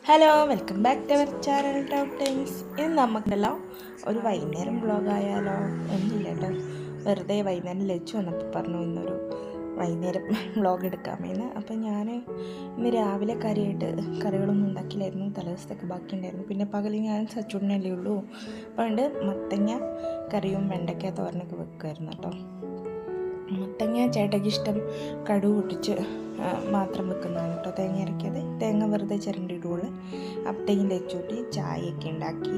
Hello, welcome back to our channel Top Times. ഇന്ന് നമുക്കല്ലോ ഒരു വൈകുന്നേരം വ്ളോഗായാലോ? ഒന്നുമില്ല കേട്ടോ, വെറുതെ വൈകുന്നേരം ലച്ചു വന്നപ്പോൾ പറഞ്ഞു ഇന്നൊരു വൈകുന്നേരം വ്ളോഗ് എടുക്കാമെന്ന്. അപ്പം ഞാൻ ഇന്ന് രാവിലെ കറികളൊന്നും ഉണ്ടാക്കില്ലായിരുന്നു, തലേദിവസത്തൊക്കെ ബാക്കിയുണ്ടായിരുന്നു. പിന്നെ പകൽ ഞാൻ സച്ചൂടിനല്ലേ ഉള്ളൂ, അപ്പോൾ അതുകൊണ്ട് മത്തങ്ങ കറിയും വെണ്ടയ്ക്ക തോരനൊക്കെ വെക്കുമായിരുന്നു കേട്ടോ. മത്തങ്ങ ചേട്ടയ്ക്ക് ഇഷ്ടം കടുക് പൊട്ടിച്ച് മാത്രം വെക്കുന്നതാണ് കേട്ടോ, തേങ്ങ അരയ്ക്കാതെ. തേങ്ങ വെറുതെ ചിരണ്ടിയിടുള്ളൂ. അപ്പത്തേക്കും ലച്ചൂട്ടി ചായയൊക്കെ ഉണ്ടാക്കി.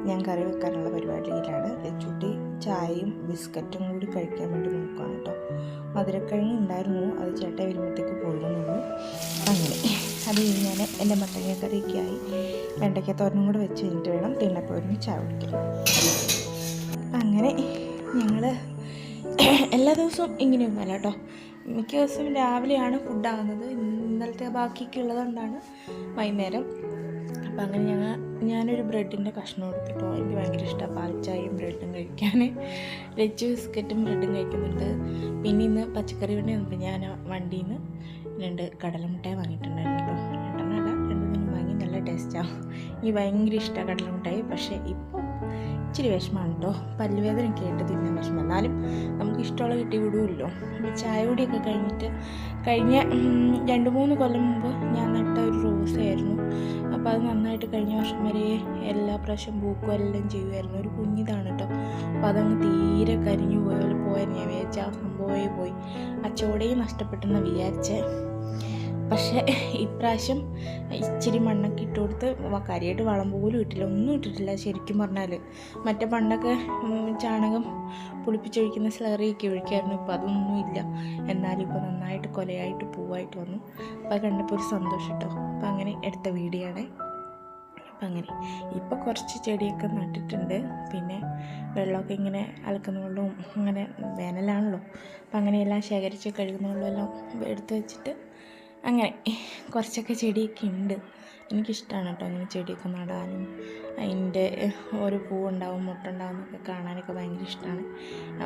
ഞാൻ കറി വെക്കാനുള്ള പരിപാടിയിലാണ്. ലച്ചൂട്ടി ചായയും ബിസ്ക്കറ്റും കൂടി കഴിക്കാൻ വേണ്ടി നോക്കുകയാണ് കേട്ടോ. മധുരക്കിഴങ്ങ് ഉണ്ടായിരുന്നു, അത് ചേട്ടൻ വരുമ്പോഴത്തേക്ക് പോകുന്നുള്ളൂ. അങ്ങനെ അത് കഴിഞ്ഞാൽ എൻ്റെ മത്തങ്ങ കറിയൊക്കെ ആയി. വെണ്ടയ്ക്ക തോരനും കൂടെ വെച്ച് കഴിഞ്ഞിട്ട് വേണം തിന്നപ്പോഴും ചായ കുടിക്കണം. അങ്ങനെ ഞങ്ങൾ എല്ലാ ദിവസവും ഇങ്ങനെയൊന്നുമല്ല കേട്ടോ, മിക്ക ദിവസവും രാവിലെയാണ് ഫുഡാകുന്നത്. ഇന്നലത്തെ ബാക്കിയൊക്കെയുള്ളതുകൊണ്ടാണ് വൈകുന്നേരം. അപ്പം അങ്ങനെ ഞാനൊരു ബ്രെഡിൻ്റെ കഷ്ണം എടുത്തിട്ടോ. എനിക്ക് ഭയങ്കര ഇഷ്ടമാണ് പാൽച്ചായയും ബ്രെഡും കഴിക്കാൻ. ലച്ച് ബിസ്ക്കറ്റും ബ്രെഡും കഴിക്കുന്നുണ്ട്. പിന്നെ ഇന്ന് പച്ചക്കറി വണ്ടി വന്നപ്പോൾ ഞാൻ വണ്ടിയിൽ നിന്ന് 2 കടലമിഠായി വാങ്ങിയിട്ടുണ്ടായിരുന്നു കേട്ടോ. 2 വാങ്ങി. നല്ല ടേസ്റ്റാണ്. എനിക്ക് ഭയങ്കര ഇഷ്ടമാണ് കടലമിഠായി. പക്ഷേ ഇപ്പോൾ ഇച്ചിരി വിഷമമാണ് കേട്ടോ, പല്ലുവേദനയൊക്കെ ആയിട്ട് തിന്നാൻ വിഷമം. എന്നാലും നമുക്ക് ഇഷ്ടമുള്ള കിട്ടി വിടുമല്ലോ. ചായ കുടിയൊക്കെ കഴിഞ്ഞ 2-3 കൊല്ലം മുമ്പ് ഞാൻ നട്ട ഒരു റോസായിരുന്നു. അപ്പോൾ അത് നന്നായിട്ട് കഴിഞ്ഞ വർഷം വരെ എല്ലാ പ്രാവശ്യം പൂക്കും എല്ലാം ചെയ്യുമായിരുന്നു. ഒരു കുഞ്ഞിതാണ് കേട്ടോ. അപ്പോൾ അതങ്ങ് തീരെ കരിഞ്ഞു പോയെന്ന് ഞാൻ വിചാരിച്ച ആ സംഭവമേ പോയി. ആ ചോടയും നഷ്ടപ്പെട്ടെന്ന് വിചാരിച്ചേ. പക്ഷേ ഇപ്രാവശ്യം ഇച്ചിരി മണ്ണൊക്കെ ഇട്ട് കൊടുത്ത് കാര്യമായിട്ട് വളം പോലും ഇട്ടില്ല, ഒന്നും ഇട്ടിട്ടില്ല ശരിക്കും പറഞ്ഞാൽ. മറ്റേ പണ്ടൊക്കെ ചാണകം പുളിപ്പിച്ചൊഴിക്കുന്ന സ്ലറിയൊക്കെ ഒഴിക്കായിരുന്നു. ഇപ്പോൾ അതൊന്നും ഇല്ല. എന്നാലും ഇപ്പോൾ നന്നായിട്ട് കൊലയായിട്ട് പൂവായിട്ട് വന്നു. അപ്പോൾ അത് കണ്ടപ്പോൾ ഒരു സന്തോഷം കേട്ടോ. അപ്പോൾ അങ്ങനെ എടുത്ത വീഡിയോ ആണ്. അപ്പം അങ്ങനെ ഇപ്പോൾ കുറച്ച് ചെടിയൊക്കെ നട്ടിട്ടുണ്ട്. പിന്നെ വെള്ളമൊക്കെ ഇങ്ങനെ അലക്കുന്ന വെള്ളവും അങ്ങനെ വേനലാണല്ലോ, അപ്പം അങ്ങനെയെല്ലാം ശേഖരിച്ച് കഴുകുന്ന വെള്ളമെല്ലാം എടുത്ത് വെച്ചിട്ട് അങ്ങനെ കുറച്ചൊക്കെ ചെടിയൊക്കെ ഉണ്ട്. എനിക്കിഷ്ടമാണ് കേട്ടോ അങ്ങനെ ചെടിയൊക്കെ നടാനും അതിൻ്റെ ഓരോ പൂവുണ്ടാവും മുട്ടുണ്ടാവും എന്നൊക്കെ കാണാനൊക്കെ ഭയങ്കര ഇഷ്ടമാണ്.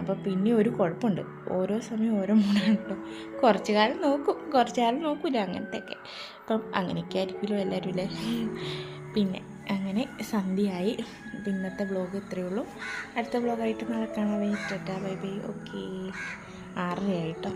അപ്പോൾ പിന്നെ ഒരു കുഴപ്പമുണ്ട്, ഓരോ സമയം ഓരോ മൂടാണ് കേട്ടോ. കുറച്ച് കാലം നോക്കും, കുറച്ച് കാലം നോക്കില്ല, അങ്ങനത്തെയൊക്കെ. അപ്പം അങ്ങനെയൊക്കെ ആയിരിക്കുമല്ലോ എല്ലാവരും അല്ലേ. പിന്നെ അങ്ങനെ സന്ധ്യയായി. ഇന്നത്തെ വ്ളോഗ് ഇത്രയേ ഉള്ളൂ. അടുത്ത വ്ളോഗായിട്ട് നാളെ കാണാൻ. വെയിറ്റ്. Bye bye. ഓക്കെ. 6:30 ആയിട്ടോ.